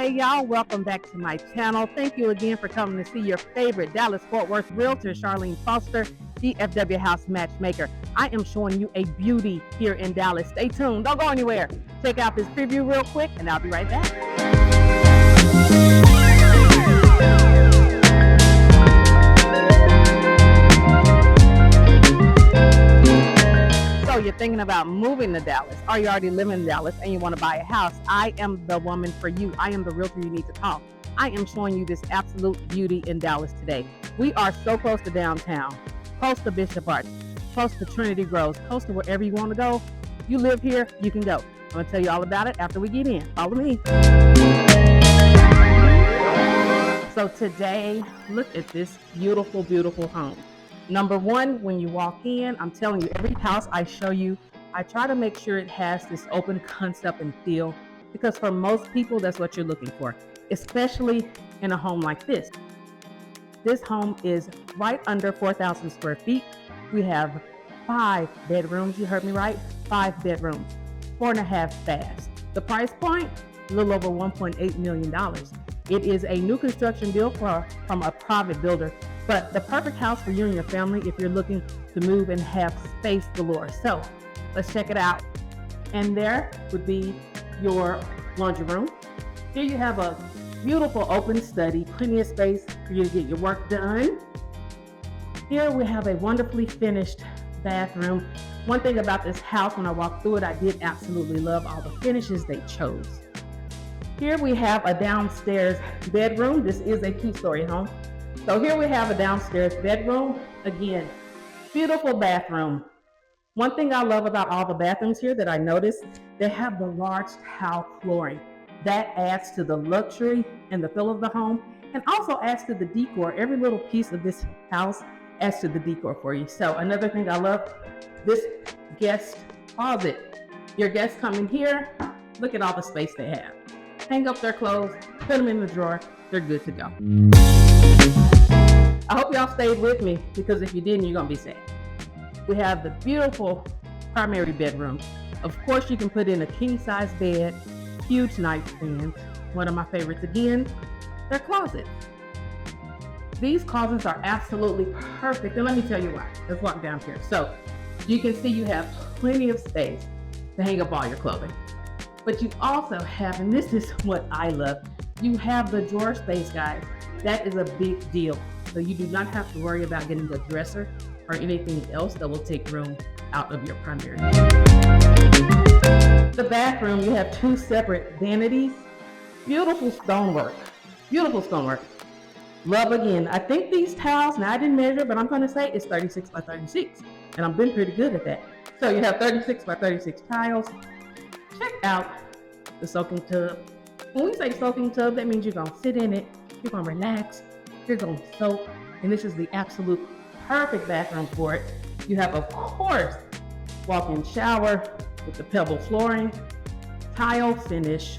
Hey y'all, welcome back to my channel. Thank you again for coming to see your favorite Dallas-Fort Worth realtor, Charlene Foster, DFW House Matchmaker. I am showing you a beauty here in Dallas. Stay tuned, don't go anywhere. Check out this preview real quick and I'll be right back. So you're thinking about moving to Dallas, or you already live in Dallas and you want to buy a house, I am the woman for you. I am the realtor you need to call. I am showing you this absolute beauty in Dallas today. We are so close to downtown, close to Bishop Arts, close to Trinity Groves, close to wherever you want to go. You live here, you can go. I'm going to tell you all about it after we get in. Follow me. So today, look at this beautiful, beautiful home. Number one, when you walk in, I'm telling you, every house I show you, I try to make sure it has this open concept and feel, because for most people, that's what you're looking for, especially in a home like this. This home is right under 4,000 square feet. We have 5 bedrooms, you heard me right, 5 bedrooms, 4.5 baths. The price point, a little over $1.8 million. It is a new construction built from a private builder, but the perfect house for you and your family if you're looking to move and have space galore. So let's check it out. And there would be your laundry room. Here you have a beautiful open study, plenty of space for you to get your work done. Here we have a wonderfully finished bathroom. One thing about this house, when I walked through it, I did absolutely love all the finishes they chose. Here we have a downstairs bedroom. This is a 2-story home. So here we have a downstairs bedroom. Again, beautiful bathroom. One thing I love about all the bathrooms here that I noticed, they have the large tile flooring. That adds to the luxury and the feel of the home, and also adds to the decor. Every little piece of this house adds to the decor for you. So another thing I love, this guest closet. Your guests come in here, look at all the space they have. Hang up their clothes, put them in the drawer, they're good to go. I hope y'all stayed with me, because if you didn't, you're gonna be sad. We have the beautiful primary bedroom. Of course, you can put in a king-size bed, huge nightstands. One of my favorites again, their closets. These closets are absolutely perfect, and let me tell you why. Let's walk down here. So you can see you have plenty of space to hang up all your clothing. But you also have, and this is what I love, you have the drawer space, guys. That is a big deal. So you do not have to worry about getting a dresser or anything else that will take room out of your primary. The bathroom, you have 2 separate vanities. Beautiful stonework. Beautiful stonework. Love again. I think these tiles, now I didn't measure, but I'm going to say it's 36 by 36. And I've been pretty good at that. So you have 36 by 36 tiles. Check out the soaking tub. When we say soaking tub, that means you're going to sit in it, you're going to relax, you're going to soak, and this is the absolute perfect bathroom for it. You have, of course, walk-in shower with the pebble flooring, tile finish,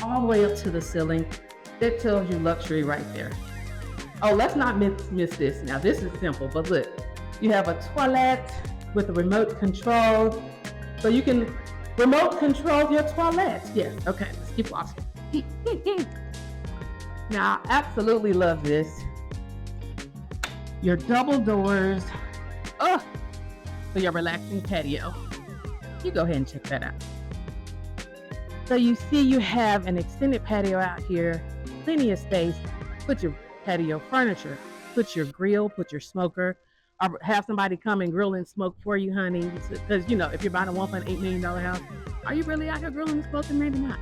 all the way up to the ceiling. That tells you luxury right there. Oh, let's not miss this. Now, this is simple, but look, you have a toilet with a remote control, so you can remote control your toilet. Yes, okay, let's keep watching. Now, I absolutely love this. Your double doors, for your relaxing patio. You go ahead and check that out. So you see you have an extended patio out here, plenty of space. Put your patio furniture, put your grill, put your smoker, or have somebody come and grill and smoke for you, honey. Because, you know, if you're buying a $1.8 million house, are you really out here grilling and smoking? Maybe not.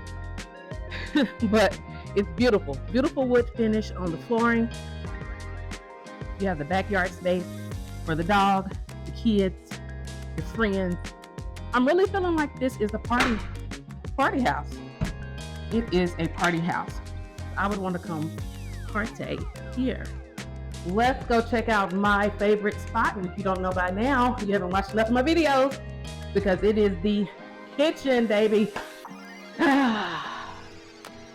But it's beautiful. Beautiful wood finish on the flooring. You have the backyard space for the dog, the kids, your friends. I'm really feeling like this is a party house. It is a party house. I would want to come partake here. Let's go check out my favorite spot. And if you don't know by now, you haven't watched enough of my videos, because it is the kitchen, baby.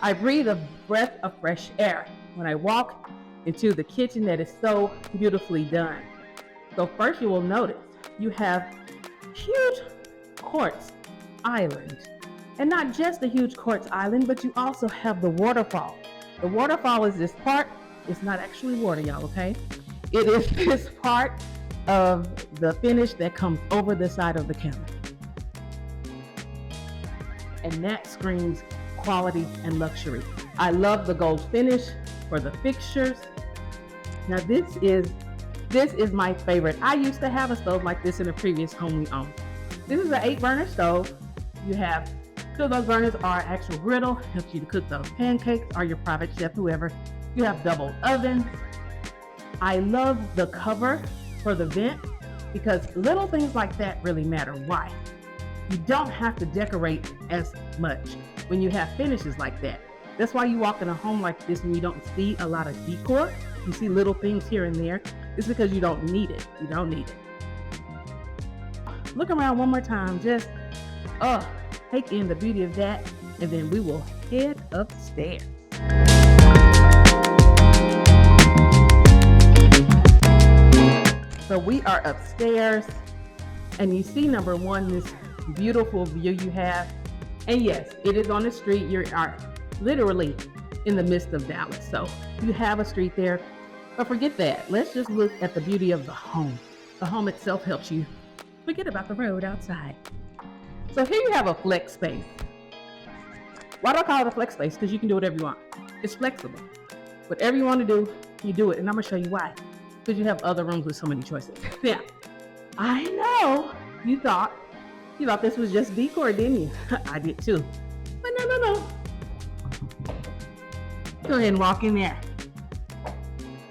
I breathe a breath of fresh air when I walk into the kitchen that is so beautifully done. So first you will notice you have huge quartz island And not just the huge quartz island, but you also have the waterfall. The waterfall is this part. It's not actually water, y'all, okay? It is this part of the finish that comes over the side of the counter. And that screams quality and luxury. I love the gold finish for the fixtures. Now this is my favorite. I used to have a stove like this in a previous home we owned. This is an 8-burner stove. You have 2 of those burners are actual griddle, helps you to cook those pancakes or your private chef, whoever. You have double ovens. I love the cover for the vent because little things like that really matter. Why? You don't have to decorate as much when you have finishes like that. That's why you walk in a home like this and you don't see a lot of decor. You see little things here and there. It's because you don't need it. You don't need it. Look around one more time. Just, take in the beauty of that, and then we will head upstairs. So we are upstairs, and you see, number one, this beautiful view you have. And yes, it is on the street. You are literally in the midst of Dallas. So you have a street there, but forget that. Let's just look at the beauty of the home. The home itself helps you forget about the road outside. So here you have a flex space. Why do I call it a flex space? Because you can do whatever you want. It's flexible. Whatever you want to do, you do it. And I'm going to show you why. Because you have other rooms with so many choices. Yeah, I know you thought this was just decor, didn't you? I did too. But no. Go ahead and walk in there.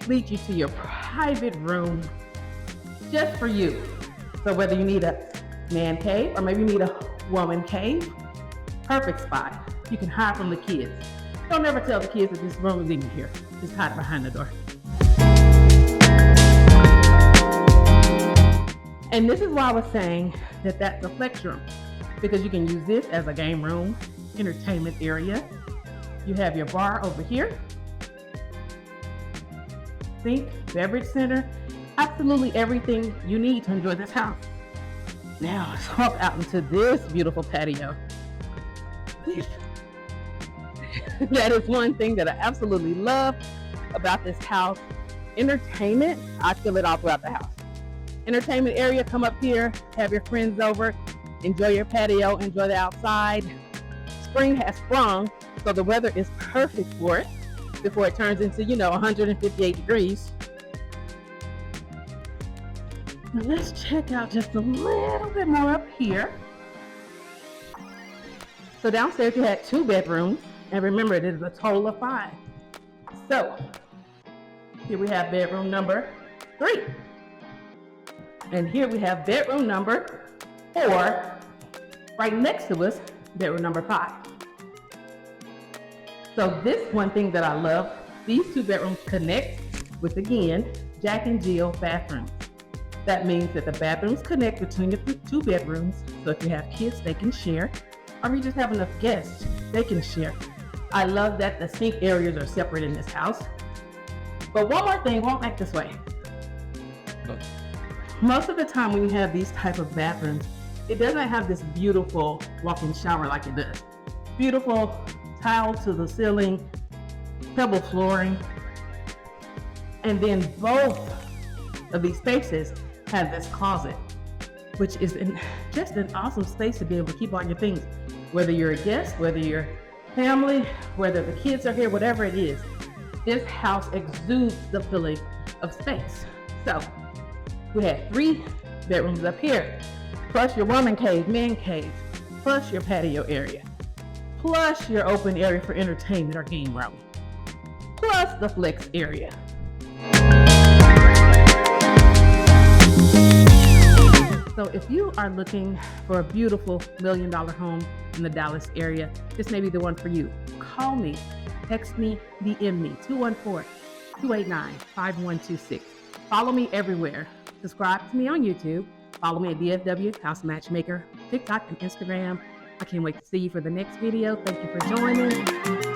Lead you to your private room just for you. So whether you need a man cave or maybe you need a woman cave, perfect spot. You can hide from the kids. Don't ever tell the kids that this room is even here. Just hide behind the door. And this is why I was saying that that's a flex room, because you can use this as a game room, entertainment area. You have your bar over here, sink, beverage center, absolutely everything you need to enjoy this house. Now let's walk out into this beautiful patio. That is one thing that I absolutely love about this house. Entertainment, I feel it all throughout the house. Entertainment area, come up here, have your friends over, enjoy your patio, enjoy the outside. Spring has sprung, so the weather is perfect for it before it turns into, 158 degrees. Now let's check out just a little bit more up here. So downstairs you had 2 bedrooms, and remember it is a total of 5. So here we have bedroom number 3. And here we have bedroom number 4. Right next to us, bedroom number 5. So this one thing that I love, these 2 bedrooms connect with, again, Jack and Jill bathrooms. That means that the bathrooms connect between the 2 bedrooms. So if you have kids, they can share. Or if you just have enough guests, they can share. I love that the sink areas are separate in this house. But one more thing, walk back this way. Most of the time when you have these type of bathrooms, it doesn't have this beautiful walk-in shower like it does. Beautiful tile to the ceiling, pebble flooring. And then both of these spaces have this closet, which is just an awesome space to be able to keep all your things. Whether you're a guest, whether you're family, whether the kids are here, whatever it is, this house exudes the feeling of space. So we had 3 bedrooms up here, plus your woman cave, man cave, plus your patio area, plus your open area for entertainment or game room, plus the flex area. So if you are looking for a beautiful $1 million home in the Dallas area, this may be the one for you. Call me, text me, DM me, 214-289-5126. Follow me everywhere. Subscribe to me on YouTube. Follow me at DFW House Matchmaker, TikTok and Instagram. I can't wait to see you for the next video. Thank you for joining.